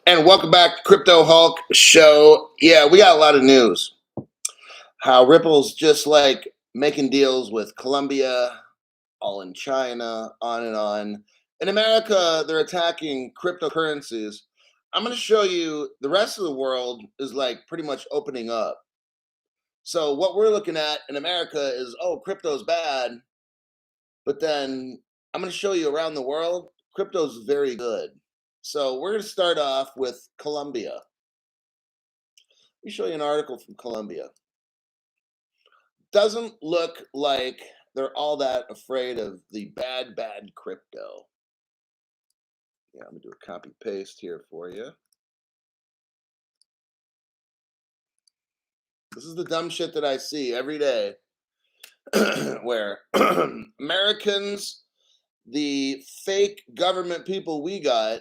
And welcome back to Crypto Hulk Show. Yeah, we got a lot of news. How Ripple's just like making deals with Colombia, all in China, on and on. In America, they're attacking cryptocurrencies. I'm going to show you the rest of the world is like pretty much opening up. So, what we're looking at in America is, oh, crypto's bad. But then I'm going to show you around the world, crypto's very good. So, we're going to start off with Colombia. Let me show you an article from Colombia. Doesn't look like they're all that afraid of the bad crypto. Yeah, I'm gonna do a copy paste here for you. This is the dumb shit that I see every day where Americans, the fake government people we got,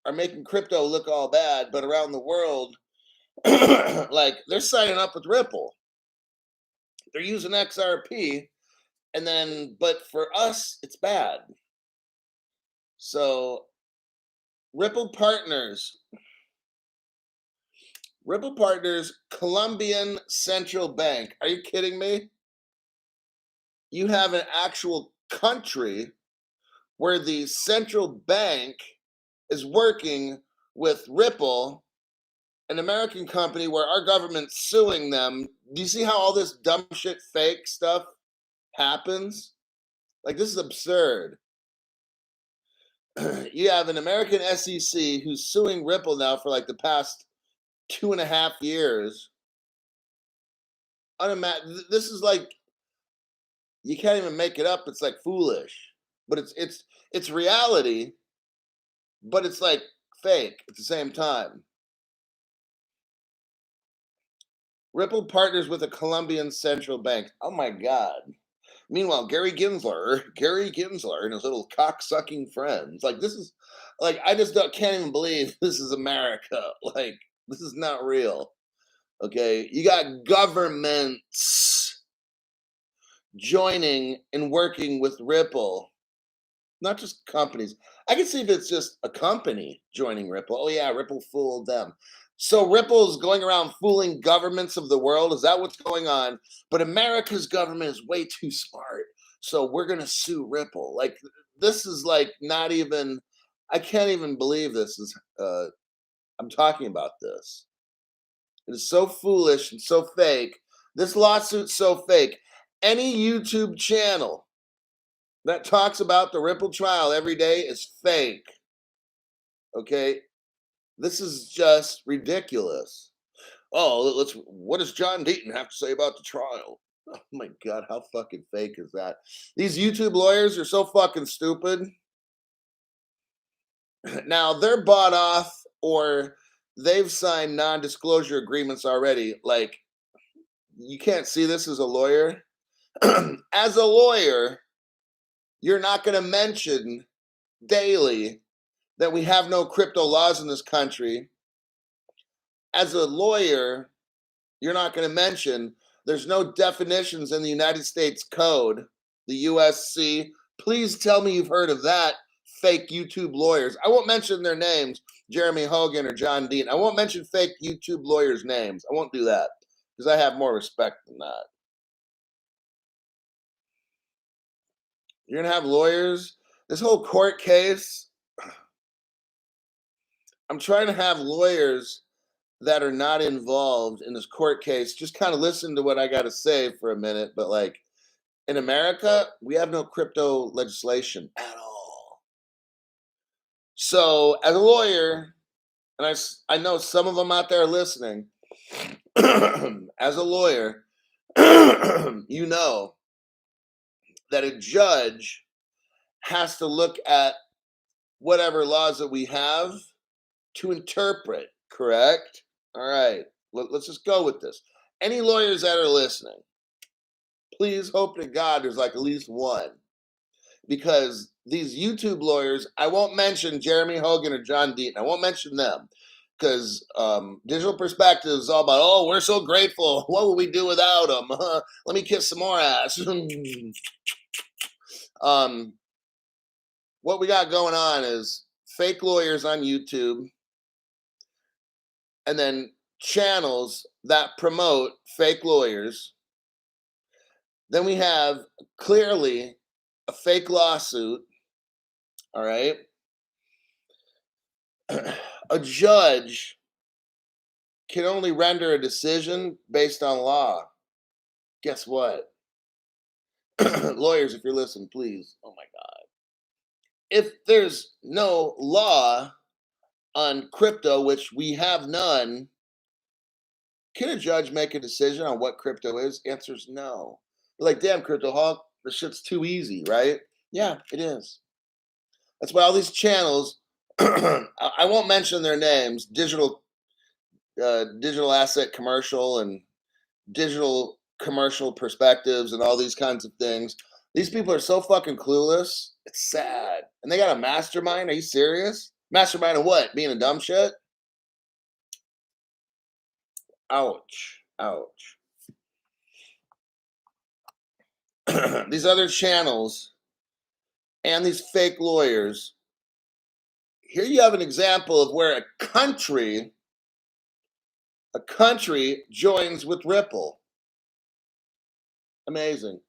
are making crypto look all bad, but around the world, like they're signing up with Ripple. They're using XRP, and then, but for us, it's bad. So Ripple Partners, Colombian Central Bank. Are you kidding me? You have an actual country where the central bank is working with Ripple, an American company where our government's suing them. Do you see how all this dumb shit, fake stuff happens? Like, this is absurd. You have an American SEC who's suing Ripple now for like the past 2.5 years. This is like, you can't even make it up. It's like foolish, but it's reality, but it's like fake at the same time. Ripple partners with a Colombian central bank. Oh my God. Meanwhile, Gary Gensler and his little cock-sucking friends. Like, this is like, I just can't even believe this is America. Like, this is not real. Okay. You got governments joining and working with Ripple, not just companies. I can see if it's just a company joining Ripple. Oh yeah, Ripple fooled them. So Ripple's going around fooling governments of the world. Is that what's going on? But America's government is way too smart. So we're gonna sue Ripple. Like, this is like not even, I can't even believe this is I'm talking about this. It is so foolish and so fake. This lawsuit's so fake. Any YouTube channel that talks about the Ripple trial every day is fake. Okay? This is just ridiculous. Oh, what does John Deaton have to say about the trial? Oh my God, how fucking fake is that? These YouTube lawyers are so fucking stupid. Now, they're bought off or they've signed non-disclosure agreements already. Like, you can't see this as a lawyer. As a lawyer, you're not going to mention daily that we have no crypto laws in this country. As a lawyer, you're not going to mention there's no definitions in the United States Code, the USC. Please tell me you've heard of that, fake YouTube lawyers. I won't mention their names, Jeremy Hogan or John Dean. I won't mention fake YouTube lawyers' names. I won't do that because I have more respect than that. You're going to have lawyers. This whole court case, I'm trying to have lawyers that are not involved in this court case just kind of listen to what I got to say for a minute. But like, in America, we have no crypto legislation at all. So as a lawyer, and I know some of them out there listening, as a lawyer, you know that a judge has to look at whatever laws that we have to interpret, correct? All right, let's just go with this. Any lawyers that are listening, please hope to God there's like at least one. Because these YouTube lawyers, I won't mention Jeremy Hogan or John Deaton. I won't mention them. Because Digital Perspective is all about, oh, we're so grateful. What would we do without them? Let me kiss some more ass. What we got going on is fake lawyers on YouTube and then channels that promote fake lawyers. Then we have clearly a fake lawsuit. All right. A judge can only render a decision based on law. Guess what? Lawyers, if you're listening, please. Oh my God. If there's no law on crypto, which we have none, can a judge make a decision on what crypto is? Answer's no. You're like, damn, Crypto Hawk, this shit's too easy, right? Yeah, it is. That's why all these channels, I won't mention their names, digital asset commercial and digital commercial perspectives and all these kinds of things. These people are so fucking clueless. It's sad. And they got a mastermind. Are you serious? Mastermind of what? Being a dumb shit? Ouch. Ouch. These other channels and these fake lawyers. Here you have an example of where a country joins with Ripple. Amazing.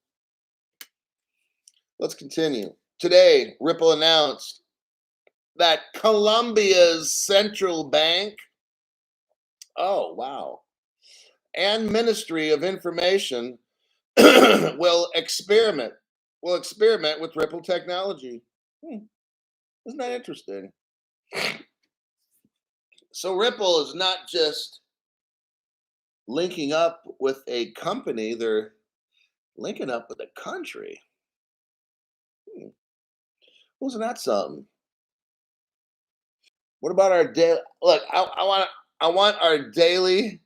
Let's continue. Today, Ripple announced that Colombia's central bank, oh wow, and Ministry of Information will experiment with Ripple technology. Isn't that interesting? So Ripple is not just linking up with a company, they're linking up with a country. Wasn't that something? What about our daily? Look, I want our daily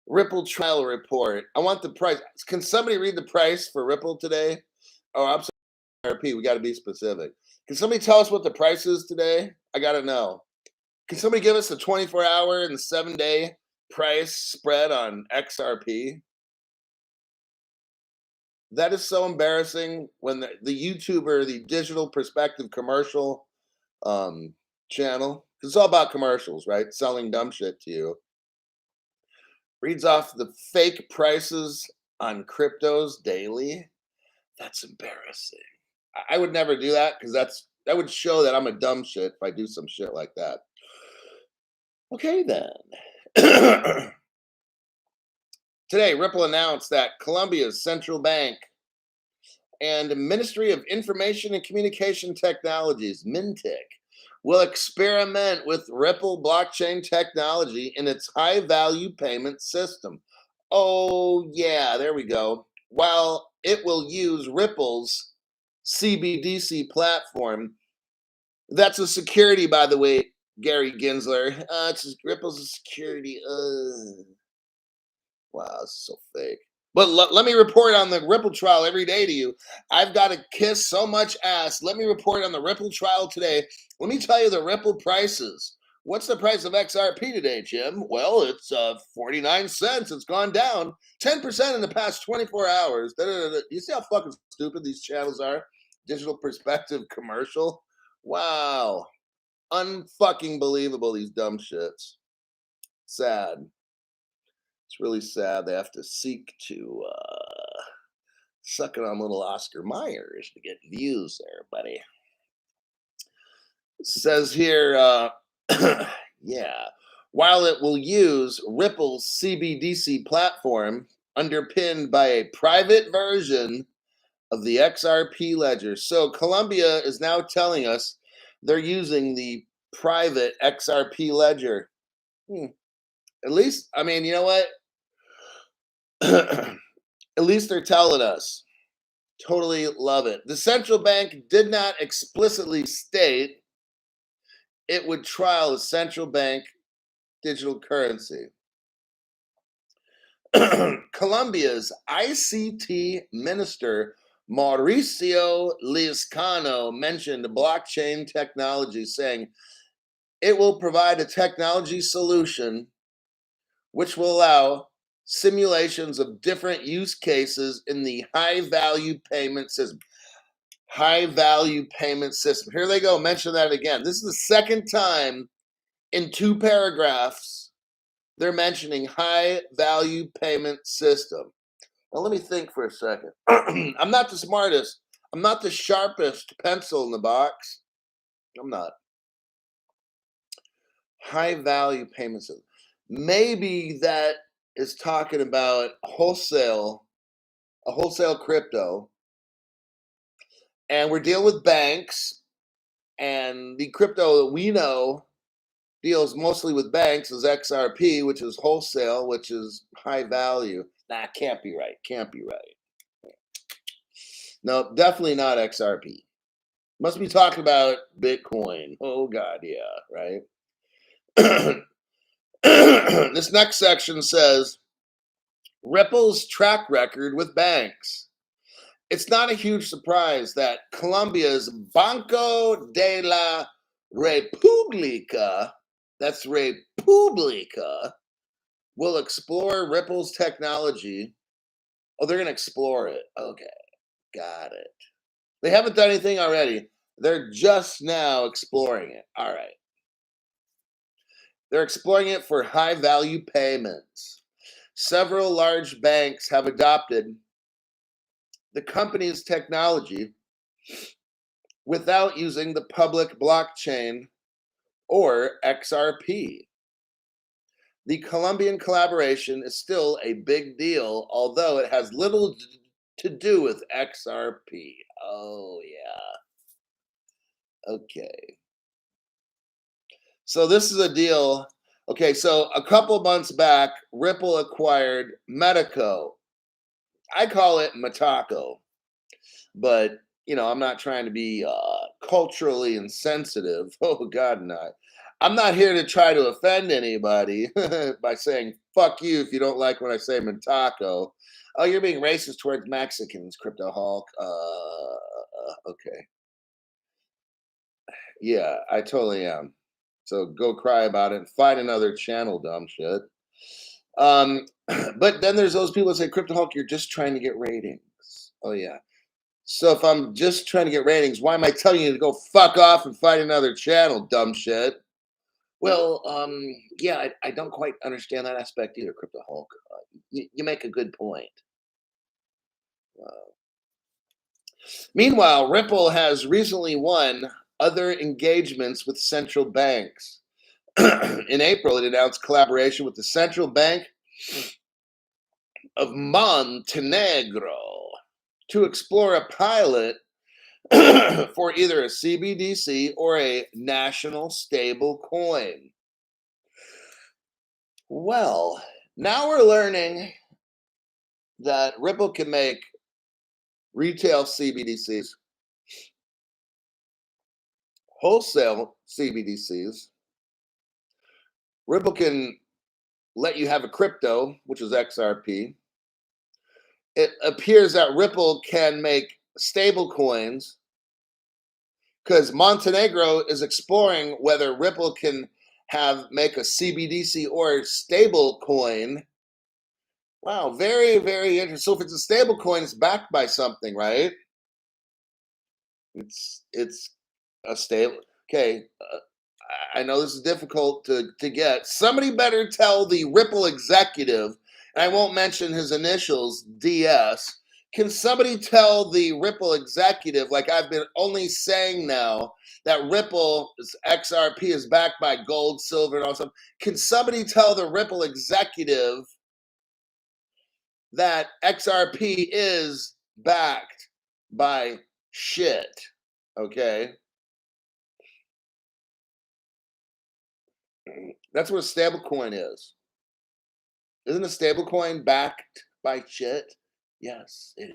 Ripple trial report. I want the price. Can somebody read the price for Ripple today? Oh, I'm sorry, RP. We got to be specific. Can somebody tell us what the price is today? I got to know. Can somebody give us the 24-hour and the 7-day price spread on XRP? That is so embarrassing when the YouTuber, the digital perspective commercial channel, it's all about commercials, right? Selling dumb shit to you. Reads off the fake prices on cryptos daily. That's embarrassing. I would never do that because that would show that I'm a dumb shit if I do some shit like that. Okay, then. Today, Ripple announced that Colombia's central bank and the Ministry of Information and Communication Technologies, MINTIC, will experiment with Ripple blockchain technology in its high-value payment system. Oh, yeah, there we go. While it will use Ripple's CBDC platform, that's a security, by the way, Gary Gensler. Ripple's a security. Wow, this is so fake. But let me report on the Ripple trial every day to you. I've got to kiss so much ass. Let me report on the Ripple trial today. Let me tell you the Ripple prices. What's the price of XRP today, Jim? Well, it's 49 cents. It's gone down 10% in the past 24 hours. You see how fucking stupid these channels are? Digital perspective commercial. Wow. Unfucking believable, these dumb shits. Sad. It's really sad they have to seek to suck it on little Oscar Myers to get views there, buddy. It says here, yeah, while it will use Ripple's CBDC platform underpinned by a private version of the XRP ledger. So Colombia is now telling us they're using the private XRP ledger. At least, I mean, you know what? At least they're telling us. Totally love it. The central bank did not explicitly state it would trial a central bank digital currency. Colombia's ICT minister Mauricio Lizcano mentioned blockchain technology, saying it will provide a technology solution which will allow simulations of different use cases in the high-value payment system. High-value payment system. Here they go. Mention that again. This is the second time in 2 paragraphs they're mentioning high value payment system. Now, let me think for a second. I'm not the smartest. I'm not the sharpest pencil in the box. I'm not. High value payment system. Maybe that is talking about a wholesale crypto. And we're dealing with banks. And the crypto that we know deals mostly with banks is XRP, which is wholesale, which is high value. Nah, can't be right. Can't be right. No, definitely not XRP. Must be talking about Bitcoin. Oh God, yeah, right. This next section says Ripple's track record with banks. It's not a huge surprise that Colombia's Banco de la República, that's República, will explore Ripple's technology. Oh, they're going to explore it. Okay, got it. They haven't done anything already. They're just now exploring it. All right. They're exploring it for high value payments. Several large banks have adopted the company's technology without using the public blockchain or XRP. The Colombian collaboration is still a big deal, although it has little to do with XRP. Oh, yeah. Okay. So this is a deal. Okay, so a couple months back, Ripple acquired Medico. I call it Mataco, but I'm not trying to be culturally insensitive. Oh God, not. I'm not here to try to offend anybody by saying "fuck you" if you don't like when I say Mataco. Oh, you're being racist towards Mexicans, Crypto Hulk. Okay, yeah, I totally am. So go cry about it and find another channel, dumb shit. But then there's those people that say, Crypto Hulk, you're just trying to get ratings. Oh yeah. So if I'm just trying to get ratings, why am I telling you to go fuck off and find another channel, dumb shit? Well, yeah, I don't quite understand that aspect either, Crypto Hulk. You make a good point. Meanwhile, Ripple has recently won other engagements with central banks. In April, it announced collaboration with the Central Bank of Montenegro to explore a pilot for either a CBDC or a national stable coin. Well, now we're learning that Ripple can make retail CBDCs, wholesale CBDCs. Ripple can let you have a crypto, which is XRP. It appears that Ripple can make stable coins because Montenegro is exploring whether Ripple can make a CBDC or stable coin. Wow, very, very interesting. So if it's a stable coin, it's backed by something, right? It's a stable. Okay, I know this is difficult to get. Somebody better tell the Ripple executive, and I won't mention his initials, DS. Can somebody tell the Ripple executive, like I've been only saying now, that Ripple's XRP is backed by gold, silver, and all stuff? Can somebody tell the Ripple executive that XRP is backed by shit? Okay. That's what a stablecoin is. Isn't a stablecoin backed by shit? Yes, it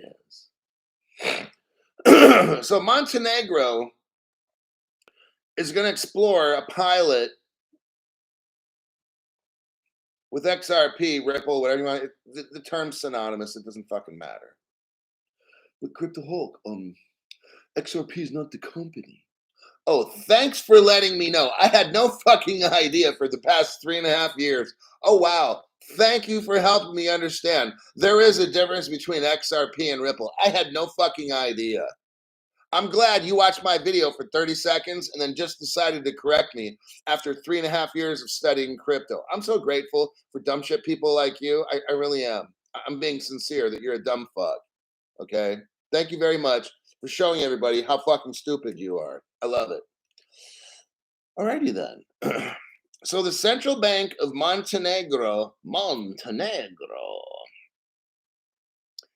is. So Montenegro is going to explore a pilot with XRP, Ripple, whatever you want. The term's synonymous. It doesn't fucking matter. But Crypto Hulk, XRP is not the company. Oh, thanks for letting me know. I had no fucking idea for the past 3.5 years. Oh, wow. Thank you for helping me understand. There is a difference between XRP and Ripple. I had no fucking idea. I'm glad you watched my video for 30 seconds and then just decided to correct me after 3.5 years of studying crypto. I'm so grateful for dumb shit people like you. I really am. I'm being sincere that you're a dumb fuck. Okay? Thank you very much for showing everybody how fucking stupid you are. I love it. Alrighty then. So the Central Bank of Montenegro,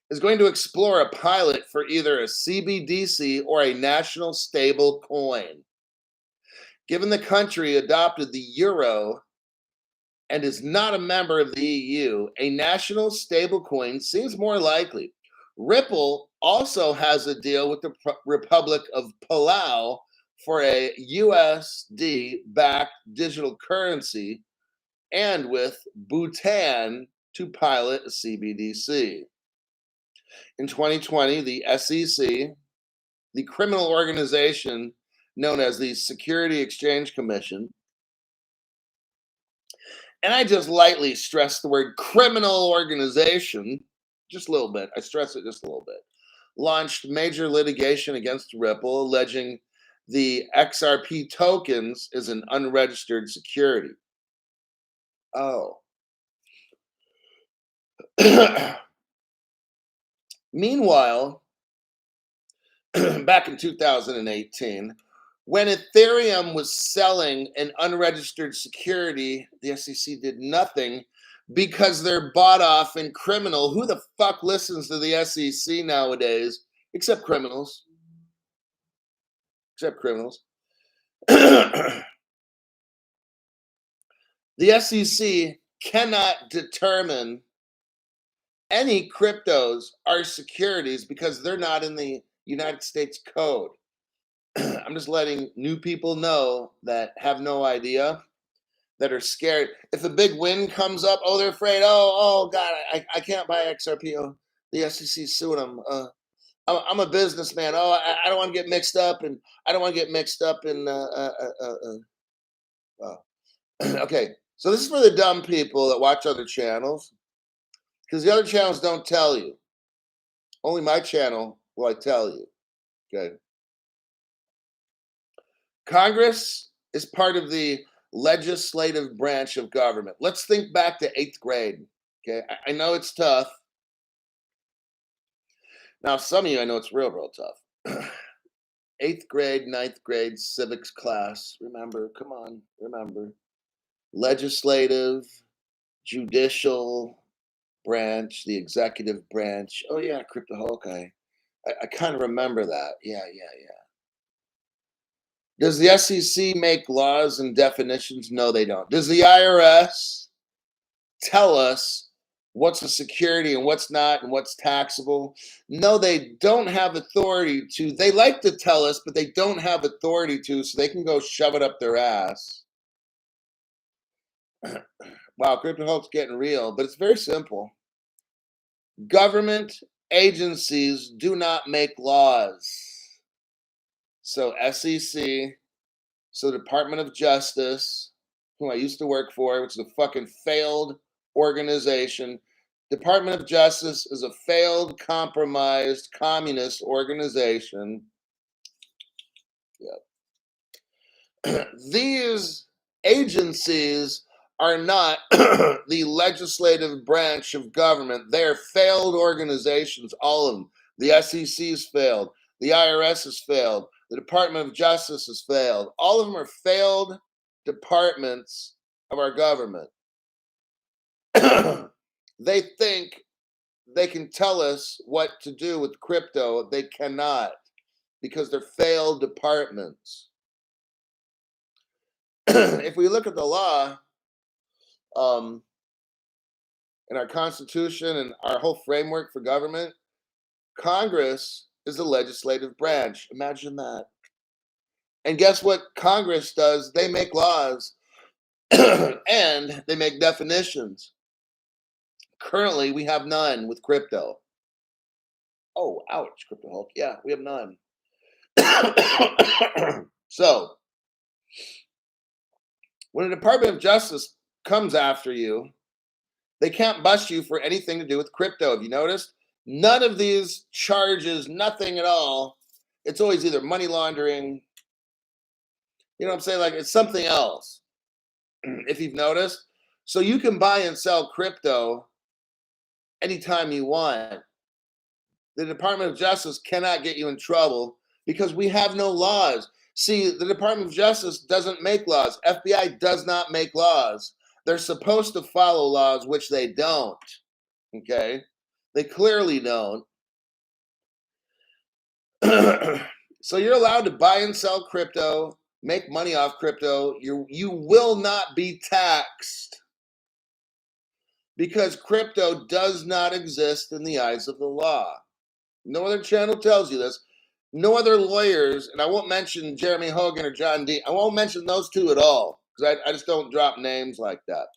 is going to explore a pilot for either a CBDC or a national stable coin. Given the country adopted the euro and is not a member of the EU, a national stablecoin seems more likely. Ripple also has a deal with the Republic of Palau for a USD-backed digital currency and with Bhutan to pilot a CBDC. In 2020, the SEC, the criminal organization known as the Security Exchange Commission, and I just lightly stress the word criminal organization, just a little bit, I stress it just a little bit, launched major litigation against Ripple, alleging the XRP tokens is an unregistered security. Oh. Meanwhile, back in 2018, when Ethereum was selling an unregistered security, the SEC did nothing because they're bought off and criminal. Who the fuck listens to the SEC nowadays? Except criminals. Except criminals. The SEC cannot determine any cryptos are securities because they're not in the United States Code. I'm just letting new people know that have no idea, that are scared. If a big win comes up, oh, they're afraid. Oh God, I can't buy XRP. Oh, the SEC sued them. I'm a businessman. Oh, I don't want to get mixed up, and I don't want to get mixed up in. Okay, so this is for the dumb people that watch other channels, because the other channels don't tell you. Only my channel will I tell you. Okay. Congress is part of the legislative branch of government. Let's think back to 8th grade. Okay, I know it's tough. Now, some of you, I know it's real tough. 8th grade, 9th grade civics class. Remember, come on, remember. Legislative, judicial branch, the executive branch. Oh yeah, Cryptoholic. I kind of remember that. Yeah. Does the SEC make laws and definitions? No, they don't. Does the IRS tell us what's a security and what's not and what's taxable? No, they don't have authority to. They like to tell us, but they don't have authority to, so they can go shove it up their ass. Wow, Cryptoholic's getting real, but it's very simple. Government agencies do not make laws. So SEC, so Department of Justice, who I used to work for, which is a fucking failed organization. Department of Justice is a failed, compromised, communist organization. Yep. These agencies are not the legislative branch of government. They're failed organizations, all of them. The SEC's failed. The IRS has failed. The Department of Justice has failed. All of them are failed departments of our government. They think they can tell us what to do with crypto. They cannot, because they're failed departments. If we look at the law, in our Constitution and our whole framework for government, Congress is the legislative branch. Imagine that. And guess what Congress does? They make laws and they make definitions. Currently, we have none with crypto. Oh, ouch, Cryptoholic. Yeah, we have none. So, when the Department of Justice comes after you, they can't bust you for anything to do with crypto. Have you noticed? None of these charges, nothing at all, it's always either money laundering, you know what I'm saying? Like it's something else, if you've noticed. So you can buy and sell crypto anytime you want. The Department of Justice cannot get you in trouble because we have no laws. See, the Department of Justice doesn't make laws. FBI does not make laws. They're supposed to follow laws, which they don't. Okay? They clearly don't. So you're allowed to buy and sell crypto, make money off crypto. You will not be taxed because crypto does not exist in the eyes of the law. No other channel tells you this. No other lawyers, and I won't mention Jeremy Hogan or John D. I won't mention those two at all because I just don't drop names like that.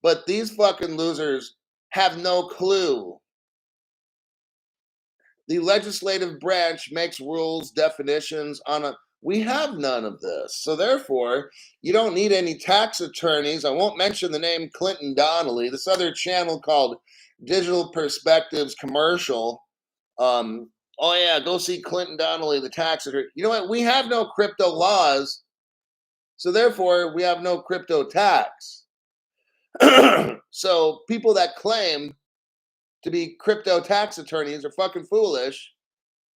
But these fucking losers have no clue. The legislative branch makes rules, definitions on a. We have none of this. So therefore, you don't need any tax attorneys. I won't mention the name Clinton Donnelly. This other channel called Digital Perspectives Commercial. Oh yeah, go see Clinton Donnelly, the tax attorney. You know what? We have no crypto laws, so therefore we have no crypto tax. So people that claim to be crypto tax attorneys are fucking foolish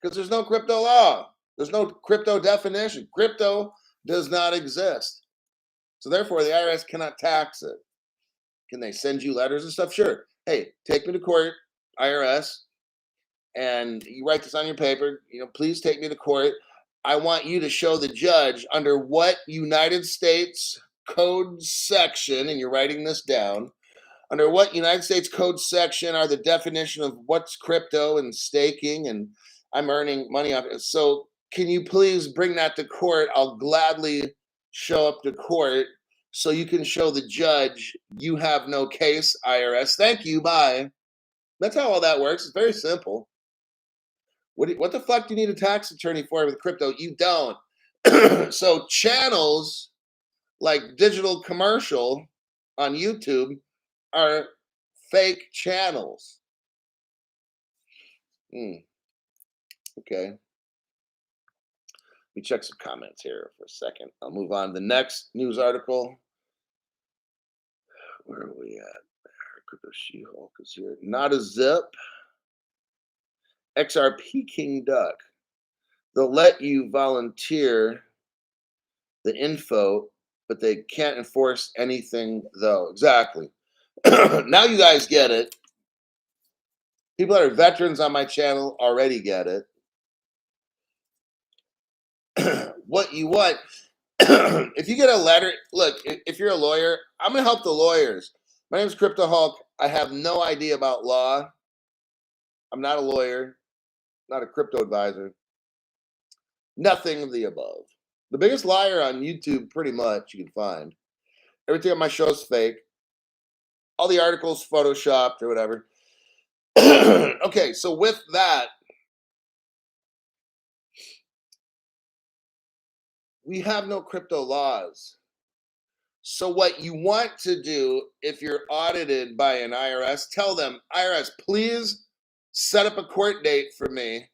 because there's no crypto law. There's no crypto definition. Crypto does not exist. So therefore the IRS cannot tax it. Can they send you letters and stuff? Sure. Hey, take me to court, IRS. And you write this on your paper, please take me to court. I want you to show the judge under what United States Code section, and you're writing this down, under what United States Code section are the definition of what's crypto and staking, and I'm earning money off it. So can you please bring that to court? I'll gladly show up to court so you can show the judge you have no case, IRS. Thank you, bye. That's how all that works. It's very simple. What the fuck do you need a tax attorney for with crypto? You don't. So channels like Digital Commercial on YouTube are fake channels. Okay. Let me check some comments here for a second. I'll move on to the next news article. Where are we at? Crypto She-Hulk is here. Not a zip. XRP King Duck. They'll let you volunteer the info, but they can't enforce anything though. Exactly. Now you guys get it. People that are veterans on my channel already get it. What you want, if you get a letter, look, if you're a lawyer, I'm going to help the lawyers. My name is Crypto Hulk. I have no idea about law. I'm not a lawyer, not a crypto advisor. Nothing of the above. The biggest liar on YouTube, pretty much, you can find. Everything on my show is fake. All the articles photoshopped or whatever. Okay, so with that, we have no crypto laws. So what you want to do if you're audited by an IRS, tell them, IRS, please set up a court date for me.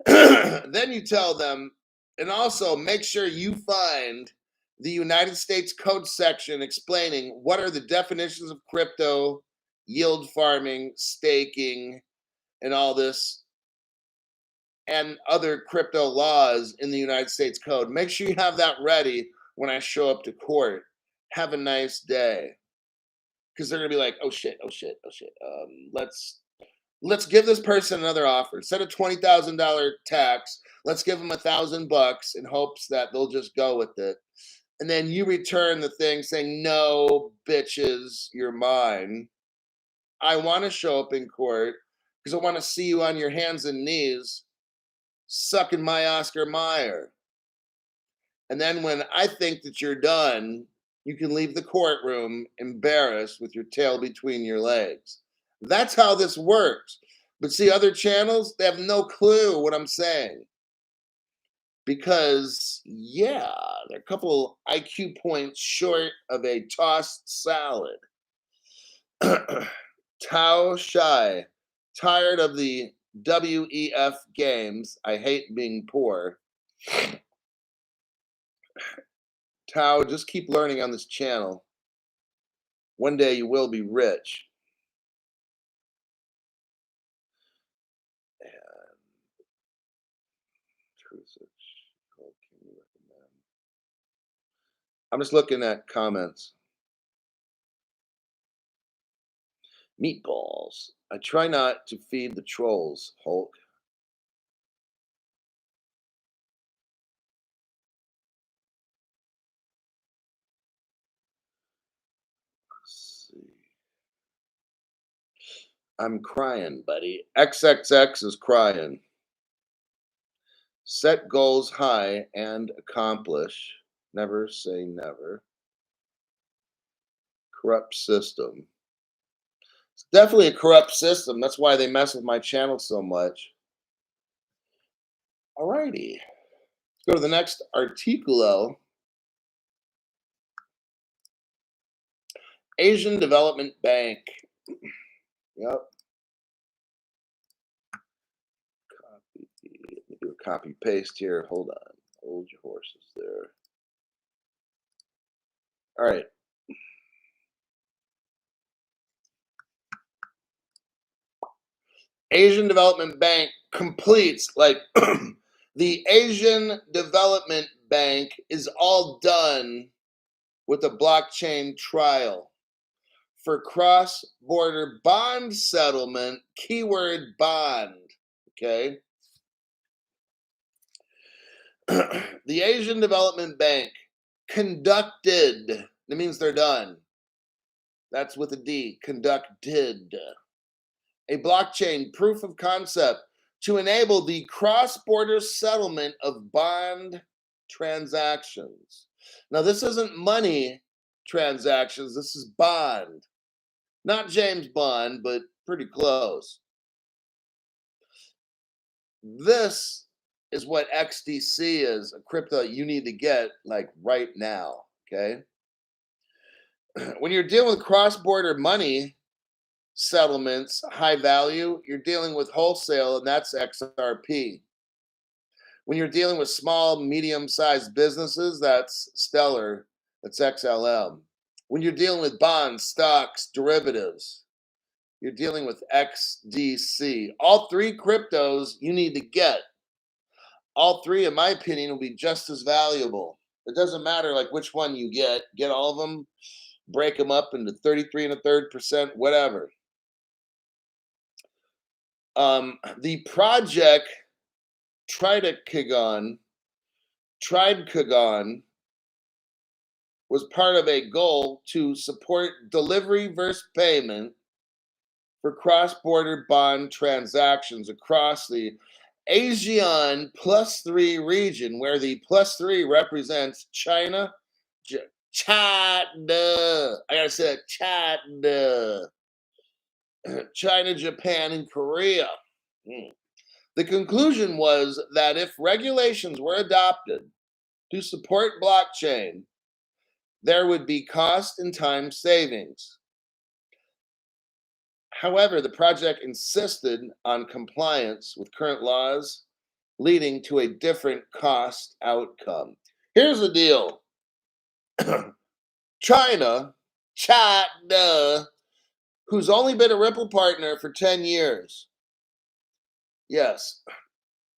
Then you tell them, and also make sure you find the United States Code section explaining what are the definitions of crypto, yield farming, staking, and all this, and other crypto laws in the United States Code. Make sure you have that ready when I show up to court. Have a nice day. Because they're going to be like, oh shit. Let's give this person another offer. Instead of $20,000 tax, let's give them $1,000 in hopes that they'll just go with it. And then you return the thing saying, no, bitches, you're mine. I want to show up in court because I want to see you on your hands and knees sucking my Oscar Mayer. And then when I think that you're done, you can leave the courtroom embarrassed with your tail between your legs. That's how this works. But see, other channels, they have no clue what I'm saying. Because, yeah, they're a couple IQ points short of a tossed salad. Tao Shy, tired of the WEF Games. I hate being poor. Tao, just keep learning on this channel. One day you will be rich. And what can you recommend? I'm just looking at comments. Meatballs. I try not to feed the trolls, Hulk. Let's see. I'm crying, buddy. XXX is crying. Set goals high and accomplish. Never say never. Corrupt system. It's definitely a corrupt system. That's why they mess with my channel so much. Alrighty. Let's go to the next articulo. Asian Development Bank. Yep. Copy. Let me do a copy paste here. Hold on. Hold your horses there. All right. Asian Development Bank completes, like, the Asian Development Bank is all done with a blockchain trial for cross-border bond settlement, keyword bond, okay? The Asian Development Bank conducted, that means they're done. That's with a D, conducted a blockchain proof of concept to enable the cross-border settlement of bond transactions. Now, this isn't money transactions, this is bond. Not James Bond, but pretty close. This is what XDC is, a crypto you need to get like right now, okay? When you're dealing with cross-border money settlements, high value, you're dealing with wholesale, and that's XRP. When you're dealing with small, medium-sized businesses, that's Stellar, that's XLM. When you're dealing with bonds, stocks, derivatives, you're dealing with XDC. All three cryptos you need to get. All three, in my opinion, will be just as valuable. It doesn't matter like which one you get all of them, break them up into 33 1/3%, whatever. The project Tried Kagan was part of a goal to support delivery versus payment for cross-border bond transactions across the ASEAN +3 region, where the +3 represents China, China. I gotta say it, China. China, Japan, and Korea. The conclusion was that if regulations were adopted to support blockchain, there would be cost and time savings. However, the project insisted on compliance with current laws, leading to a different cost outcome. Here's the deal. China, who's only been a Ripple partner for 10 years. Yes,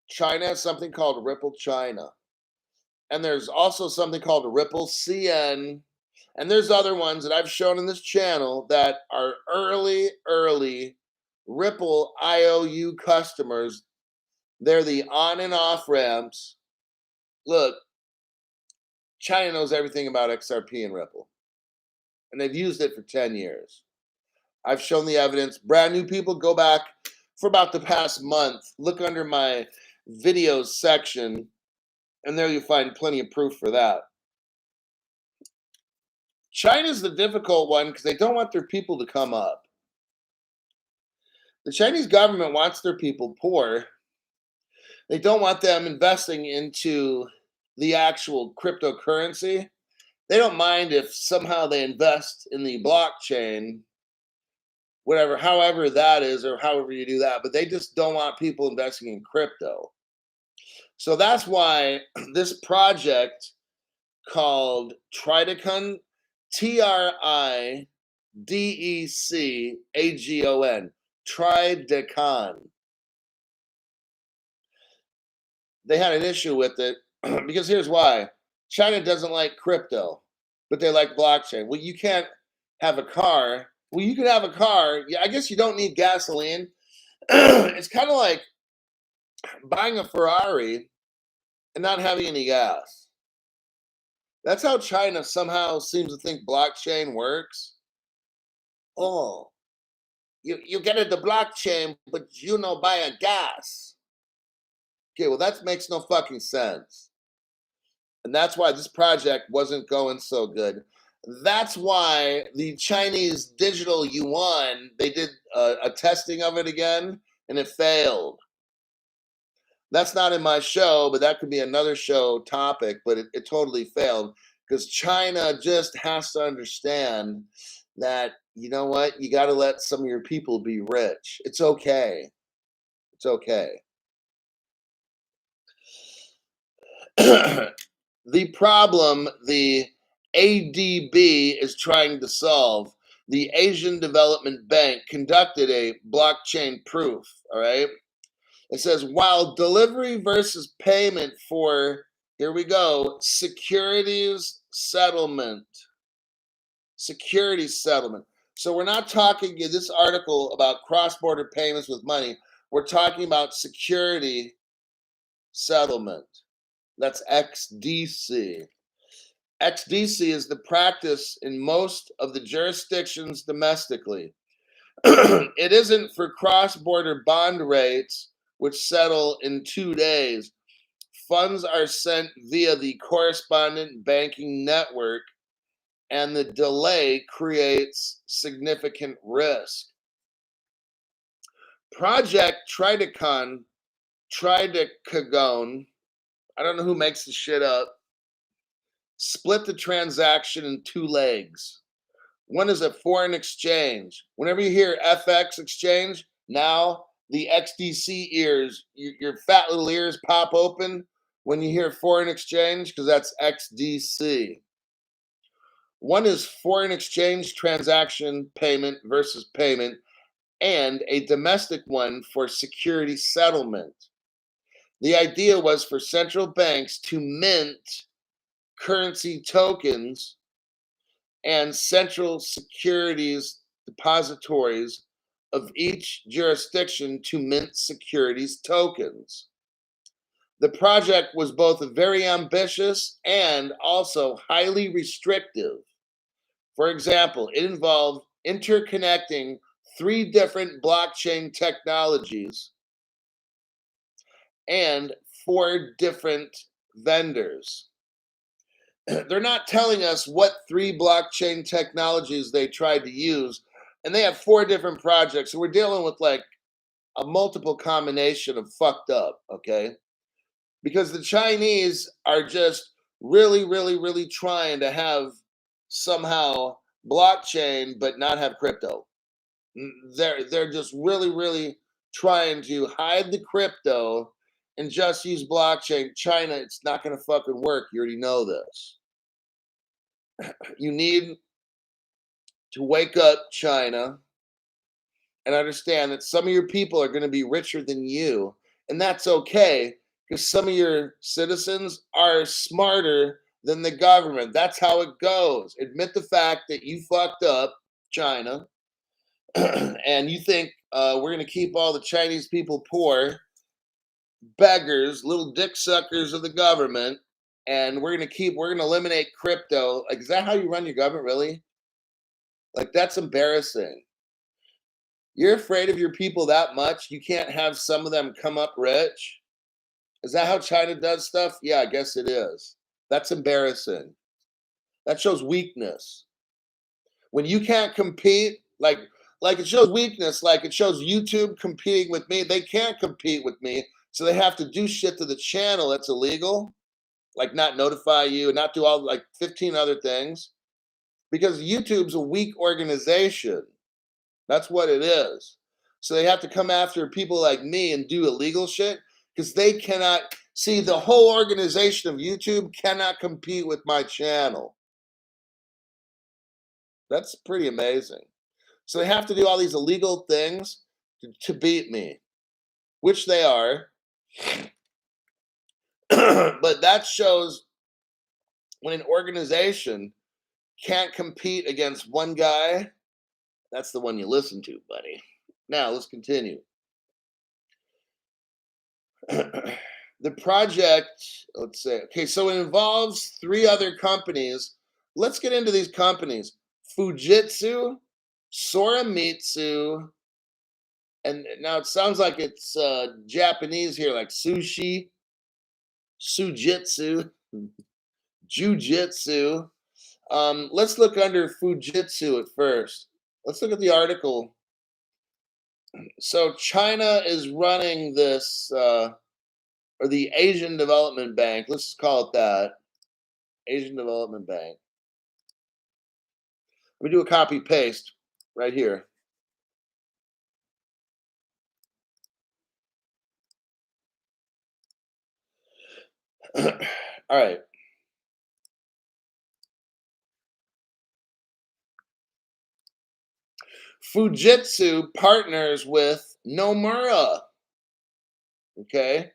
China has something called Ripple China. And there's also something called Ripple CN. And there's other ones that I've shown in this channel that are early Ripple IOU customers. They're the on and off ramps. Look, China knows everything about XRP and Ripple. And they've used it for 10 years. I've shown the evidence. Brand new people, go back for about the past month. Look under my videos section, and there you'll find plenty of proof for that. China's the difficult one because they don't want their people to come up. The Chinese government wants their people poor. They don't want them investing into the actual cryptocurrency. They don't mind if somehow they invest in the blockchain whatever, however that is, or however you do that. But they just don't want people investing in crypto. So that's why this project called Tridecon, Tridecagon, Tridecon. They had an issue with it because here's why. China doesn't like crypto, but they like blockchain. Well, you can't have a car. Well, you can have a car. Yeah, I guess you don't need gasoline. It's kind of like buying a Ferrari and not having any gas. That's how China somehow seems to think blockchain works. Oh, you get into blockchain, but buy a gas. Okay, well, that makes no fucking sense. And that's why this project wasn't going so good. That's why the Chinese digital yuan, they did a testing of it again, and it failed. That's not in my show, but that could be another show topic, but it totally failed because China just has to understand that, you know what, you got to let some of your people be rich. It's okay. It's okay. The problem the ADB is trying to solve, the Asian Development Bank conducted a blockchain proof, all right? It says, while delivery versus payment for, here we go, securities settlement. So we're not talking in this article about cross-border payments with money. We're talking about security settlement. That's XDC. XDC is the practice in most of the jurisdictions domestically. It isn't for cross-border bond rates, which settle in 2 days. Funds are sent via the correspondent banking network, and the delay creates significant risk. Project Tridecagon, I don't know who makes the shit up, split the transaction in 2 legs. One is a foreign exchange. Whenever you hear FX exchange, now the XDC ears, your fat little ears pop open when you hear foreign exchange because that's XDC. One is foreign exchange transaction payment versus payment, and a domestic one for security settlement. The idea was for central banks to mint currency tokens and central securities depositories of each jurisdiction to mint securities tokens. The project was both very ambitious and also highly restrictive. For example, it involved interconnecting 3 different blockchain technologies and 4 different vendors. They're not telling us what 3 blockchain technologies they tried to use, and they have 4 different projects. So we're dealing with like a multiple combination of fucked up, okay? Because the Chinese are just really, really, really trying to have somehow blockchain but not have crypto. They're just really, really trying to hide the crypto and just use blockchain. China, it's not going to fucking work. You already know this. You need to wake up, China, and understand that some of your people are going to be richer than you, and that's okay because some of your citizens are smarter than the government. That's how it goes. Admit the fact that you fucked up, China, and you think we're going to keep all the Chinese people poor, beggars, little dick suckers of the government, and we're going to eliminate crypto. Like, is that how you run your government, really? Like, that's embarrassing. You're afraid of your people that much, you can't have some of them come up rich? Is that how China does stuff? Yeah, I guess it is. That's embarrassing. That shows weakness. When you can't compete, like it shows weakness, like it shows YouTube competing with me. They can't compete with me, so they have to do shit to the channel that's illegal, like not notify you and not do all like 15 other things, because YouTube's a weak organization. That's what it is. So they have to come after people like me and do illegal shit because they cannot see the whole organization of YouTube cannot compete with my channel. That's pretty amazing. So they have to do all these illegal things to beat me, which they are. But that shows when an organization can't compete against one guy, that's the one you listen to, buddy. Now let's continue. The project, let's say, okay, so it involves 3 other companies. Let's get into these companies. Fujitsu, Soramitsu, and now it sounds like it's Japanese here, like sushi, sujitsu, jujitsu. Let's look under Fujitsu at first. Let's look at the article. So China is running this, or the Asian Development Bank. Let's just call it that. Asian Development Bank. Let me do a copy paste right here. All right. Fujitsu partners with Nomura. Okay.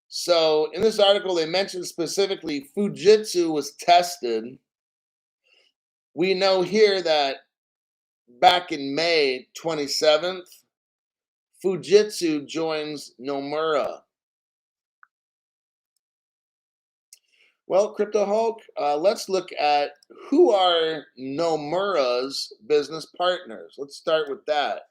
So in this article, they mentioned specifically Fujitsu was tested. We know here that back in May 27th, Fujitsu joins Nomura. Well, Crypto Hulk, let's look at who are Nomura's business partners. Let's start with that.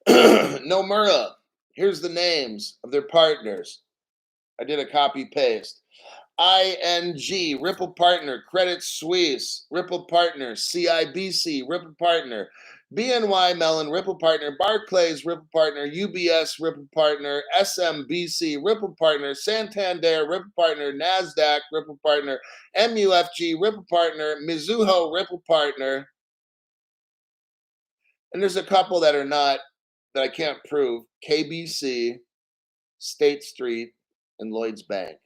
Nomura, here's the names of their partners. I did a copy paste. ING, Ripple Partner, Credit Suisse, Ripple Partner, CIBC, Ripple Partner, BNY Mellon, Ripple Partner, Barclays, Ripple Partner, UBS, Ripple Partner, SMBC, Ripple Partner, Santander, Ripple Partner, NASDAQ, Ripple Partner, MUFG, Ripple Partner, Mizuho, Ripple Partner. And there's a couple that are not, that I can't prove, KBC, State Street, and Lloyd's Bank.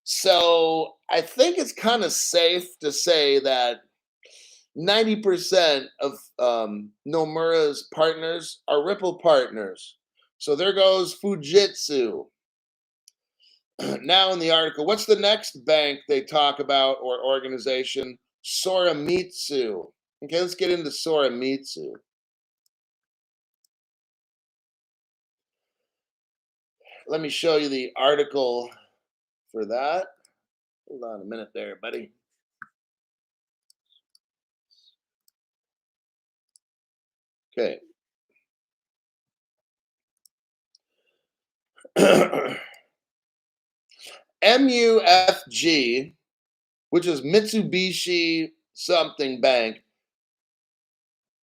So I think it's kind of safe to say that 90% of Nomura's partners are Ripple partners. So there goes Fujitsu. Now in the article, what's the next bank they talk about or organization? Soramitsu. Okay, let's get into Soramitsu. Let me show you the article for that. Hold on a minute there, buddy. Okay. MUFG, which is Mitsubishi something bank,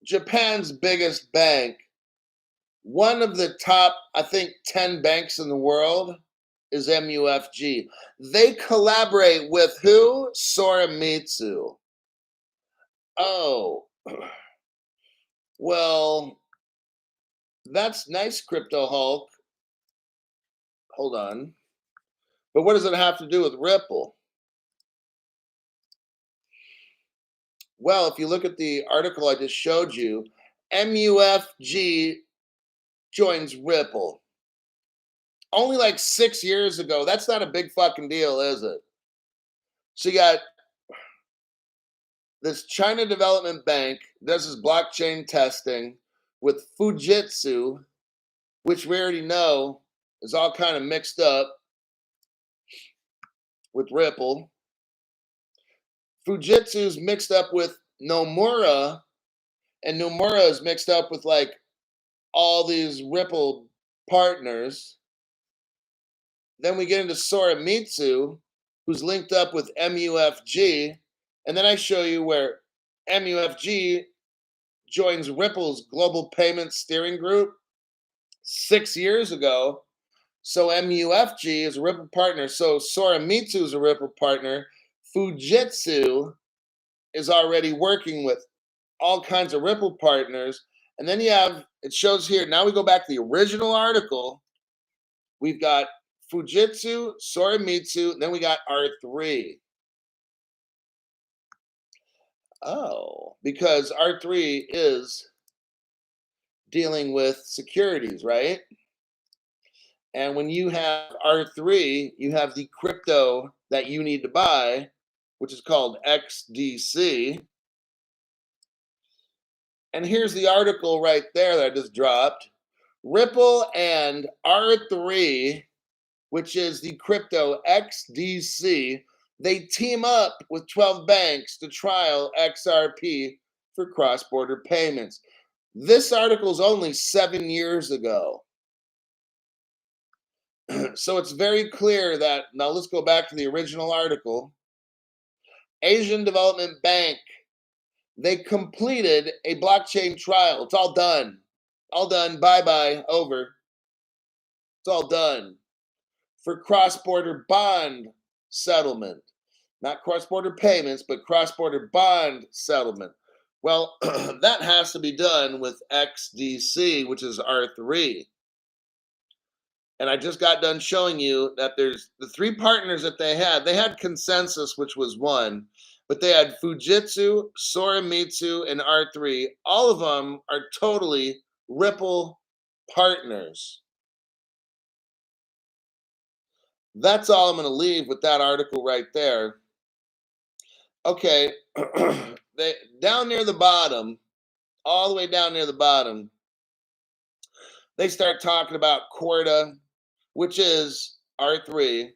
Japan's biggest bank, one of the top, I think, 10 banks in the world is MUFG. They collaborate with who? Soramitsu. Oh, well, that's nice, Crypto Hulk. Hold on. But what does it have to do with Ripple? Well, if you look at the article I just showed you, MUFG joins Ripple. Only like 6 years ago. That's not a big fucking deal, is it? So you got this China Development Bank does this blockchain testing with Fujitsu, which we already know is all kind of mixed up with Ripple. Fujitsu's mixed up with Nomura, and Nomura is mixed up with like all these Ripple partners. Then we get into Soramitsu, who's linked up with MUFG. And then I show you where MUFG joins Ripple's Global Payments Steering Group 6 years ago. So MUFG is a Ripple partner. So Soramitsu is a Ripple partner. Fujitsu is already working with all kinds of Ripple partners. And then you have, it shows here, now we go back to the original article. We've got Fujitsu, Soramitsu, and then we got R3. Oh, because R3 is dealing with securities, right? And when you have R3, you have the crypto that you need to buy, which is called XDC. And here's the article right there that I just dropped. Ripple and R3, which is the crypto XDC, they team up with 12 banks to trial XRP for cross-border payments. This article is only 7 years ago. So it's very clear that, now let's go back to the original article. Asian Development Bank, they completed a blockchain trial. It's all done. All done. Bye-bye. Over. It's all done. For cross-border bond settlement. Not cross-border payments, but cross-border bond settlement. Well, that has to be done with XDC, which is R3. And I just got done showing you that there's the three partners that they had. They had Consensus, which was one, but they had Fujitsu, Soramitsu, and R3. All of them are totally Ripple partners. That's all I'm going to leave with that article right there. Okay, they down near the bottom, all the way down near the bottom, they start talking about Corda, which is R3.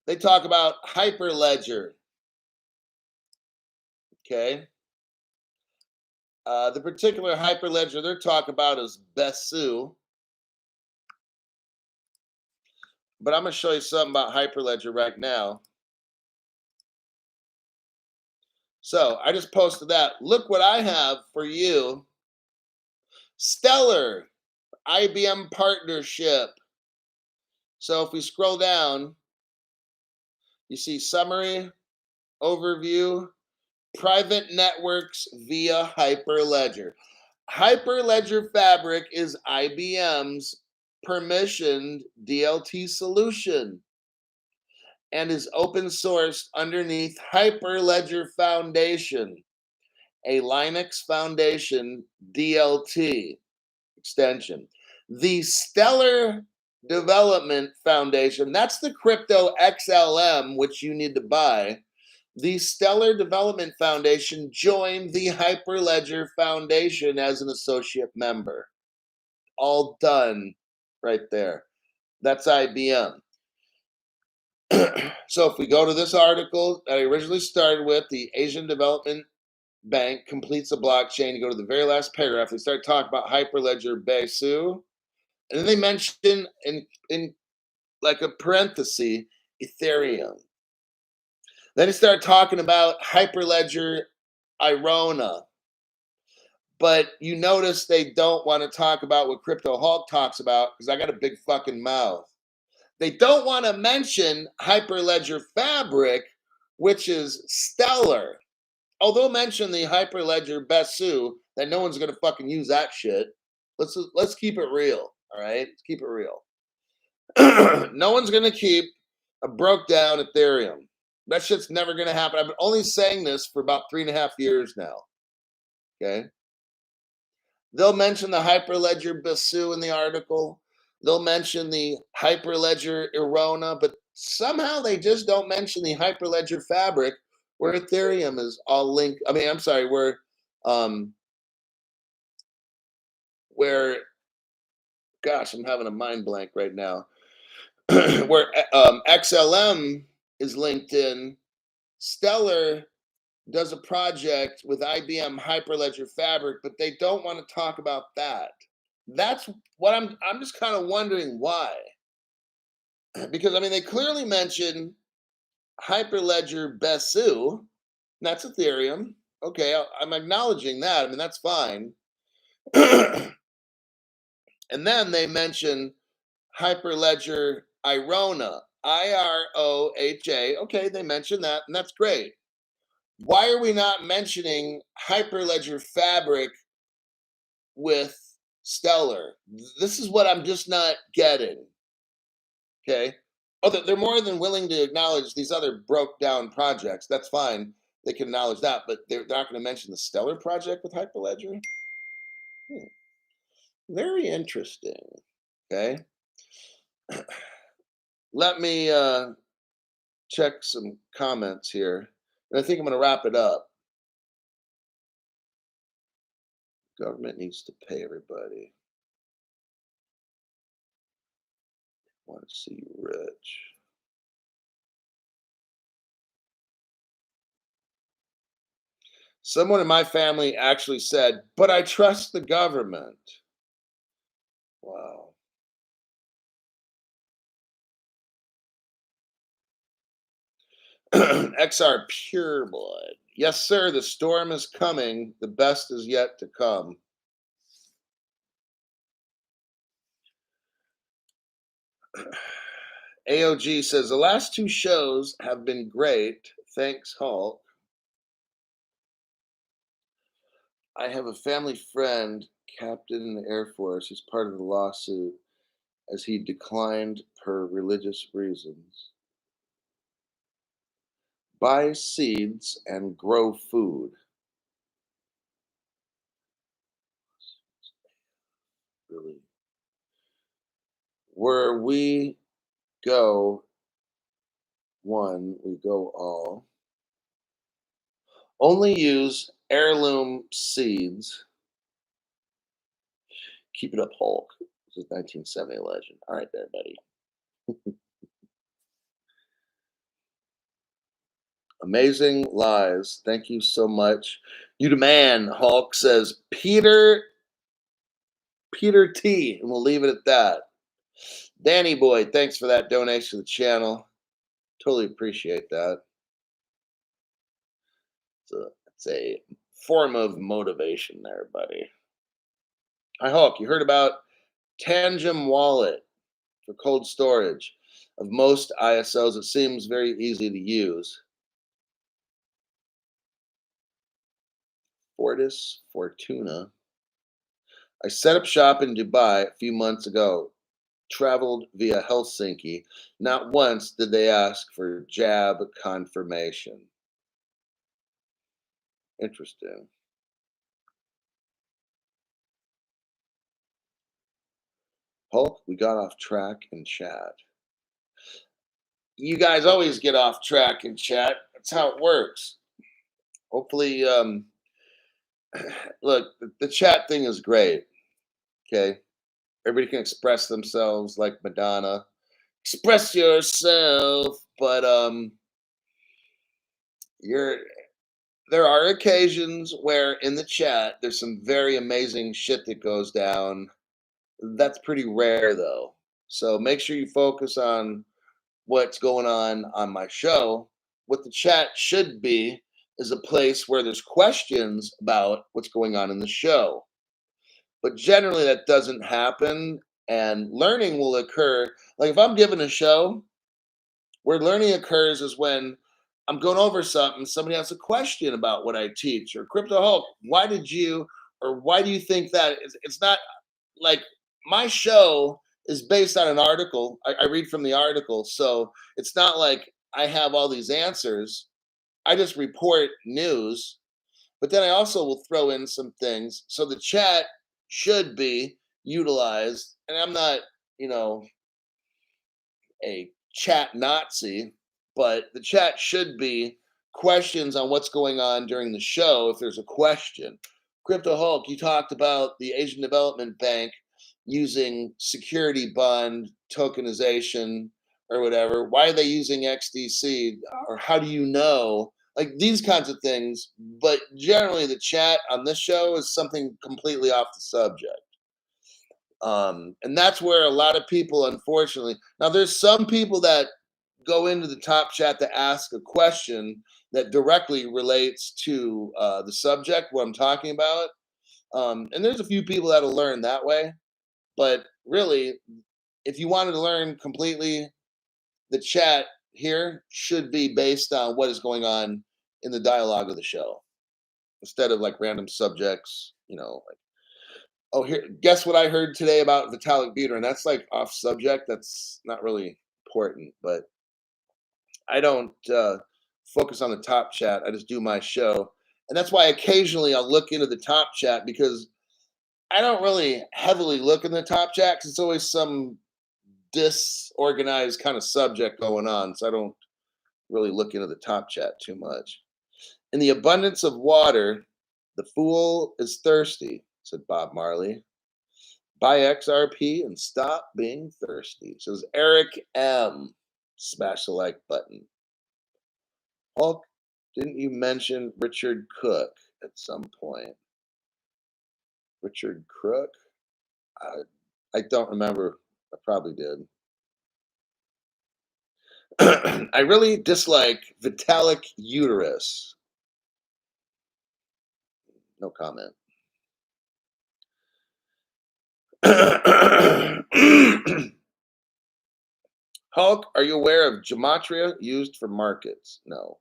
They talk about Hyperledger. Okay. The particular Hyperledger they're talking about is Besu. But I'm going to show you something about Hyperledger right now. So I just posted that. Look what I have for you. Stellar IBM partnership. So if we scroll down, you see summary, overview, private networks via Hyperledger. Hyperledger Fabric is IBM's permissioned DLT solution and is open sourced underneath Hyperledger Foundation, a Linux Foundation DLT extension. The Stellar Development Foundation, that's the crypto XLM, which you need to buy. The Stellar Development Foundation joined the Hyperledger Foundation as an associate member. All done right there. That's IBM. So if we go to this article that I originally started with, the Asian Development Bank completes a blockchain. You go to the very last paragraph, they start talking about Hyperledger Besu. And then they mention in like a parenthesis, Ethereum. Then they start talking about Hyperledger Irona. But you notice they don't want to talk about what Crypto Hulk talks about because I got a big fucking mouth. They don't want to mention Hyperledger Fabric, which is stellar. Although mention the Hyperledger Besu, that no one's gonna fucking use that shit. Let's keep it real. All right, let's keep it real. No one's gonna keep a broke down Ethereum. That shit's never gonna happen. I've been only saying this for about 3.5 years now. Okay. They'll mention the Hyperledger Besu in the article. They'll mention the Hyperledger Irona, but somehow they just don't mention the Hyperledger Fabric, where Ethereum is all linked. I mean, I'm sorry, where gosh, I'm having a mind blank right now. Where XLM is linked in. Stellar does a project with IBM Hyperledger Fabric, but they don't want to talk about that. That's what I'm just kind of wondering why. Because I mean they clearly mention Hyperledger Besu, that's Ethereum. Okay, I'm acknowledging that. I mean that's fine. And then they mention Hyperledger Irona, IROHA. Okay, they mentioned that, and that's great. Why are we not mentioning Hyperledger Fabric with Stellar? This is what I'm just not getting. Okay. Oh, they're more than willing to acknowledge these other broke down projects. That's fine. They can acknowledge that, but they're not going to mention the Stellar project with Hyperledger. Hmm, very interesting. Okay. Let me check some comments here. And I think I'm going to wrap it up. Government needs to pay everybody. Want to see you rich. Someone in my family actually said, but I trust the government. Wow. XR Pure Blood. Yes, sir. The storm is coming. The best is yet to come. AOG says the last two shows have been great. Thanks, Hulk. I have a family friend, captain in the Air Force. He's part of the lawsuit as he declined per religious reasons. Buy seeds and grow food. Really. Where we go one, we go all. Only use heirloom seeds. Keep it up, Hulk. This is 1970 legend. All right, there, buddy. Amazing lies. Thank you so much. You the man, Hulk says Peter T. And we'll leave it at that. Danny Boy, thanks for that donation to the channel. Totally appreciate that. It's a form of motivation there, buddy. Hi, Hulk. You heard about Tangem Wallet for cold storage of most ISOs. It seems very easy to use. Fortis Fortuna. I set up shop in Dubai a few months ago. Traveled via Helsinki. Not once did they ask for jab confirmation. Interesting. Hulk, we got off track in chat. You guys always get off track in chat. That's how it works. Hopefully, look, the chat thing is great. Okay. Everybody can express themselves like Madonna. Express yourself. But you're there are occasions where in the chat there's some very amazing shit that goes down. That's pretty rare though. So make sure you focus on what's going on my show. What the chat should be is a place where there's questions about what's going on in the show. But generally that doesn't happen and learning will occur. Like if I'm giving a show, where learning occurs is when I'm going over something, somebody has a question about what I teach, or Crypto Hulk, why did you, or why do you think that? It's not like my show is based on an article. I read from the article. So it's not like I have all these answers. I just report news, but then I also will throw in some things. So the chat should be utilized. And I'm not, you know, a chat Nazi, but the chat should be questions on what's going on during the show if there's a question. Crypto Hulk, you talked about the Asian Development Bank using security bond tokenization or whatever. Why are they using XDC? Or how do you know? Like these kinds of things. But generally, the chat on this show is something completely off the subject. And that's where a lot of people, unfortunately, now there's some people that go into the top chat to ask a question that directly relates to the subject, what I'm talking about. And there's a few people that'll learn that way, but really, if you wanted to learn completely, the chat here should be based on what is going on in the dialogue of the show instead of like random subjects, like, oh, here, guess what I heard today about Vitalik Buterin? That's like off subject. That's not really important, but I don't focus on the top chat. I just do my show. And that's why occasionally I'll look into the top chat because I don't really heavily look in the top chat because it's always some disorganized kind of subject going on. So I don't really look into the top chat too much. In the abundance of water, the fool is thirsty, said Bob Marley. Buy XRP and stop being thirsty, says Eric M. Smash the like button. Hulk, didn't you mention Richard Cook at some point? Richard Crook? I don't remember. I probably did. I really dislike Vitalik Uterus. No comment. Hulk, are you aware of gematria used for markets? No.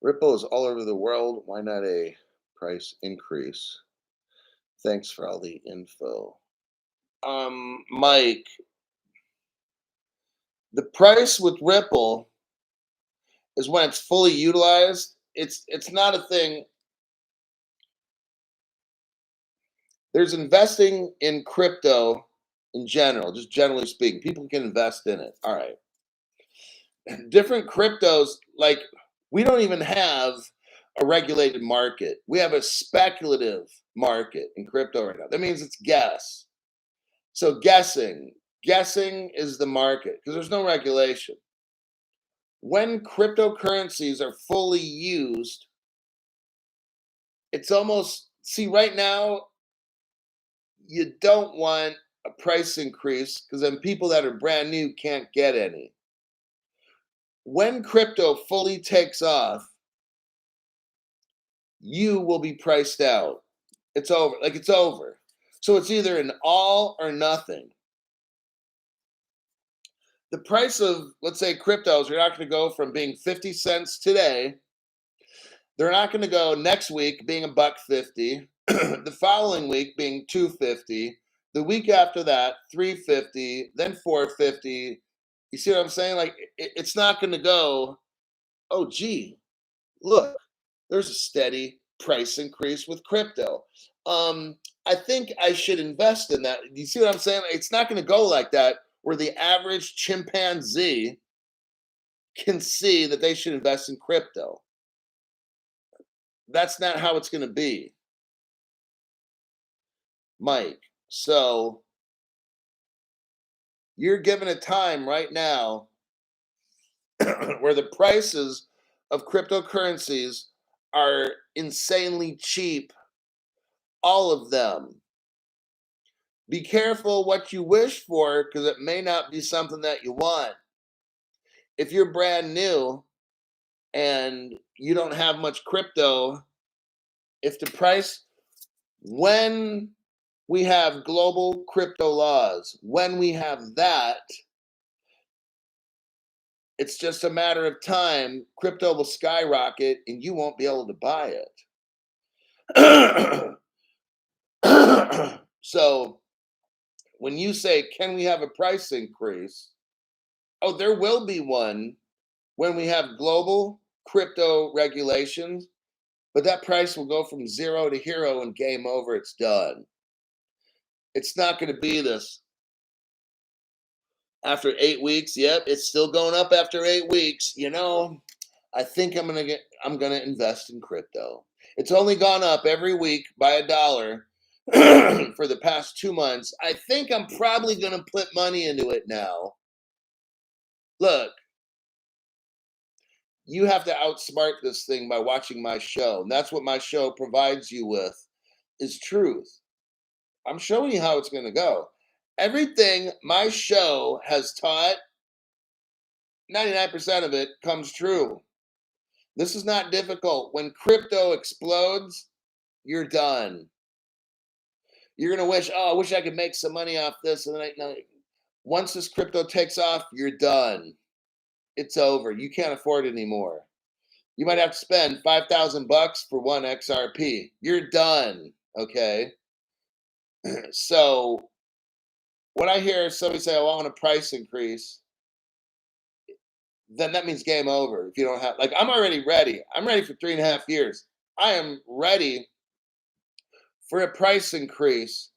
Ripple is all over the world. Why not a price increase? Thanks for all the info. Mike, the price with Ripple is when it's fully utilized. It's not a thing. There's investing in crypto in general, just generally speaking. People can invest in it. All right. Different cryptos, like we don't even have a regulated market. We have a speculative market in crypto right now. That means it's guess. So guessing is the market because there's no regulation. When cryptocurrencies are fully used, it's almost, see, right now, you don't want a price increase because then people that are brand new can't get any. When crypto fully takes off, you will be priced out. It's over. Like it's over. So it's either an all or nothing. The price of, let's say, cryptos are not going to go from being 50 cents today. They're not going to go next week being $1.50, the following week being $2.50, the week after that $3.50, then $4.50. You see what I'm saying? Like it's not going to go, oh gee, look, there's a steady price increase with crypto. I think I should invest in that. You see what I'm saying? It's not going to go like that where the average chimpanzee can see that they should invest in crypto. That's not how it's going to be, Mike. So you're given a time right now where the prices of cryptocurrencies are insanely cheap. All of them. Be careful what you wish for because it may not be something that you want. If you're brand new and you don't have much crypto, if the price, when we have global crypto laws, when we have that, it's just a matter of time. Crypto will skyrocket and you won't be able to buy it. So when you say, can we have a price increase? Oh, there will be one when we have global crypto regulations, but that price will go from zero to hero and game over. It's done. It's not going to be this. After 8 weeks, yep, it's still going up after 8 weeks. I think I'm gonna invest in crypto. It's only gone up every week by $1 for the past 2 months. I think I'm probably gonna put money into it now. Look, you have to outsmart this thing by watching my show. And that's what my show provides you with, is truth. I'm showing you how it's going to go. Everything my show has taught, 99% of it comes true. This is not difficult. When crypto explodes, you're done. You're gonna wish, oh, I wish I could make some money off this. And then no, once this crypto takes off, you're done. It's over. You can't afford it anymore. You might have to spend $5,000 for one XRP. You're done. Okay. So when I hear somebody say, oh, I want a price increase, then that means game over. If you don't have, like, I'm already ready. I'm ready for 3.5 years. I am ready for a price increase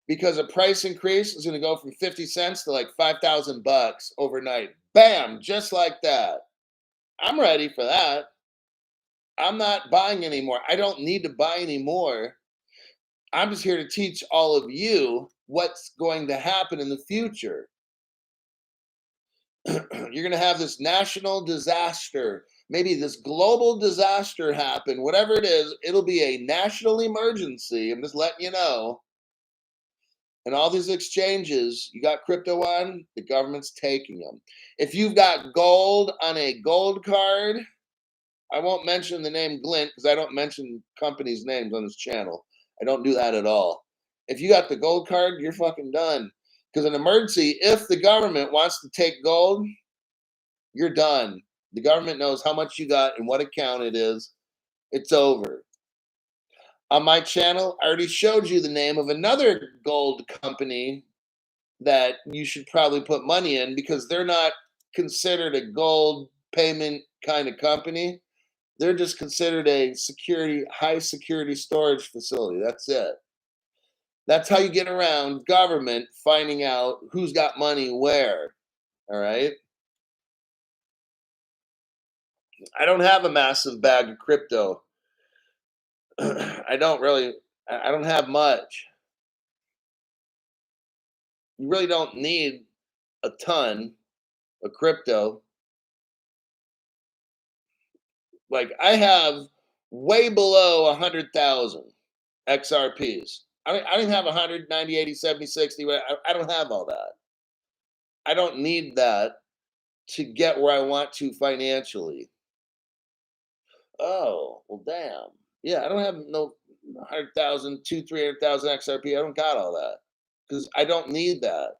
because a price increase is going to go from 50 cents to like $5,000 overnight. Bam, just like that. I'm ready for that. I'm not buying anymore. I don't need to buy anymore. I'm just here to teach all of you what's going to happen in the future. You're going to have this national disaster, maybe this global disaster happen, whatever it is, it'll be a national emergency. I'm just letting you know. And all these exchanges, you got crypto on, the government's taking them. If you've got gold on a gold card, I won't mention the name Glint because I don't mention companies' names on this channel. I don't do that at all. If you got the gold card, you're fucking done. Because an emergency, if the government wants to take gold, you're done. The government knows how much you got and what account it is. It's over. On my channel, I already showed you the name of another gold company that you should probably put money in because they're not considered a gold payment kind of company. They're just considered a high security storage facility. That's it. That's how you get around government finding out who's got money where. All right. I don't have a massive bag of crypto. I don't have much. You really don't need a ton of crypto. Like I have way below 100,000 XRPs. I don't have 100, 90, 80, 70, 60. I don't have all that. I don't need that to get where I want to financially. Oh, well, damn. Yeah, I don't have no 100,000, 300,000 XRP. I don't got all that because I don't need that.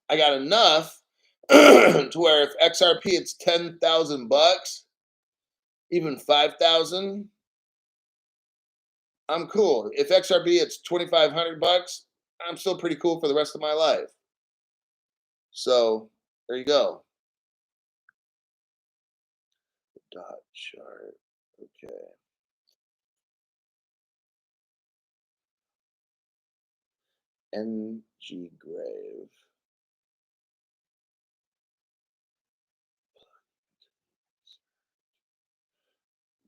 I got enough to where if XRP it's $10,000, even 5,000, I'm cool. If XRP it's $2,500, I'm still pretty cool for the rest of my life. So there you go. Dot chart. Okay. NG Grave.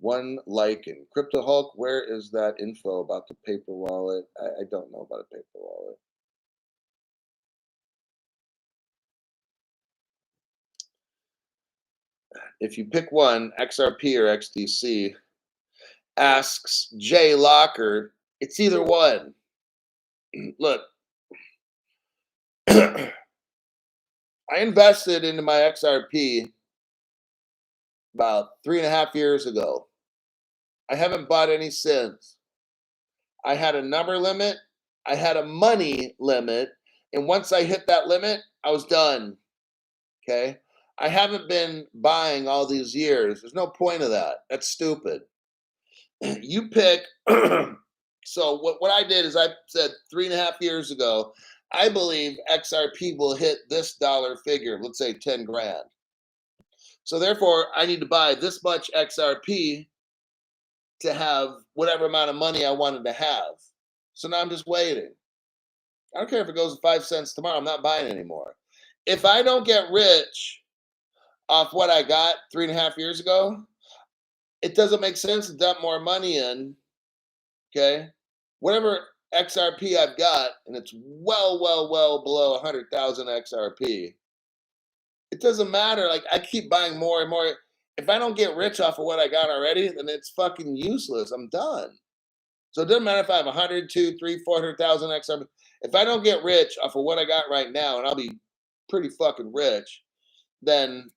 One lichen. Crypto Hulk, where is that info about the paper wallet? I don't know about a paper wallet. If you pick one, XRP or XDC, asks Jay Locker, it's either one. Look, I invested into my XRP about 3.5 years ago. I haven't bought any since. I had a number limit, I had a money limit, and once I hit that limit, I was done. Okay. I haven't been buying all these years. There's no point of that. That's stupid. You pick. So what I did is I said 3.5 years ago, I believe XRP will hit this dollar figure, let's say 10 grand. So therefore, I need to buy this much XRP to have whatever amount of money I wanted to have. So now I'm just waiting. I don't care if it goes to 5 cents tomorrow. I'm not buying anymore. If I don't get rich off what I got 3.5 years ago, it doesn't make sense to dump more money in. Okay. Whatever XRP I've got, and it's well below 100,000 XRP. It doesn't matter. Like I keep buying more and more. If I don't get rich off of what I got already, then it's fucking useless. I'm done. So it doesn't matter if I have 100, 2, 3, 400,000 XRP. If I don't get rich off of what I got right now, and I'll be pretty fucking rich, then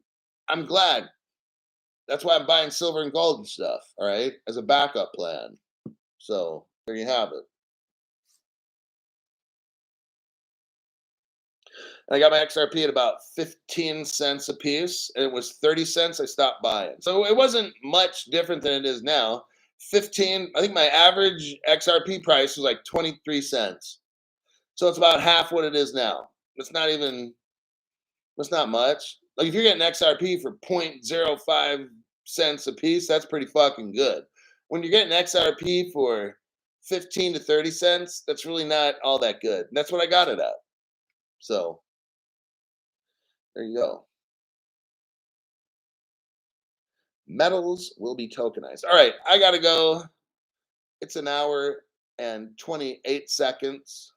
I'm glad. That's why I'm buying silver and gold and stuff. All right, as a backup plan. So there you have it. And I got my XRP at about 15 cents a piece, and it was 30 cents. I stopped buying. So it wasn't much different than it is now. 15, I think my average XRP price was like 23 cents. So it's about half what it is now. It's not even, it's not much. Like if you're getting XRP for 0.05 cents a piece, that's pretty fucking good. When you're getting XRP for 15 to 30 cents, that's really not all that good. And that's what I got it at. So there you go. Metals will be tokenized. All right, I gotta go. It's an hour and 28 seconds.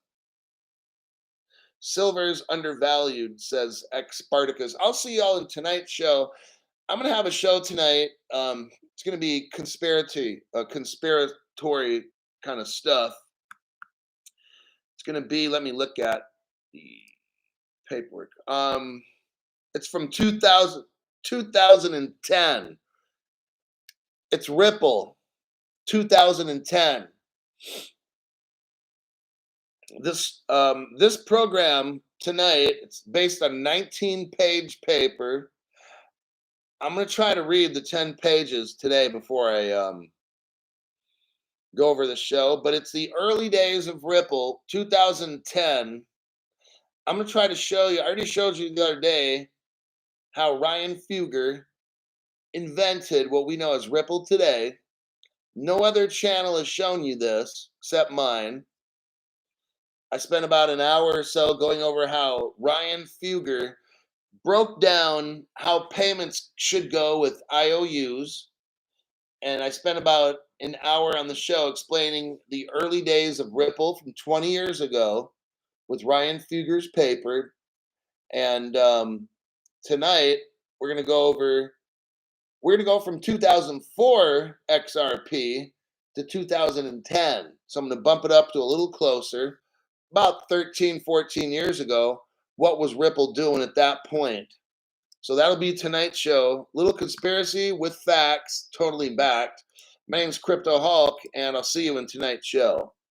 Silver's undervalued, says X Spartacus. I'll see y'all in tonight's show. I'm gonna have a show tonight. It's gonna be conspiratory kind of stuff. It's gonna be. Let me look at the paperwork. It's from 2010. It's Ripple, 2010. This program tonight, it's based on 19-page paper. I'm going to try to read the 10 pages today before I go over the show, but it's the early days of Ripple, 2010. I'm going to try to show you, I already showed you the other day how Ryan Fugger invented what we know as Ripple today. No other channel has shown you this except mine. I spent about an hour or so going over how Ryan Fugger broke down how payments should go with IOUs. And I spent about an hour on the show explaining the early days of Ripple from 20 years ago with Ryan Fugger's paper. And tonight we're going to go from 2004 XRP to 2010. So I'm going to bump it up to a little closer. About 13, 14 years ago, what was Ripple doing at that point? So that'll be tonight's show. Little conspiracy with facts, totally backed. My name's Crypto Hulk, and I'll see you in tonight's show.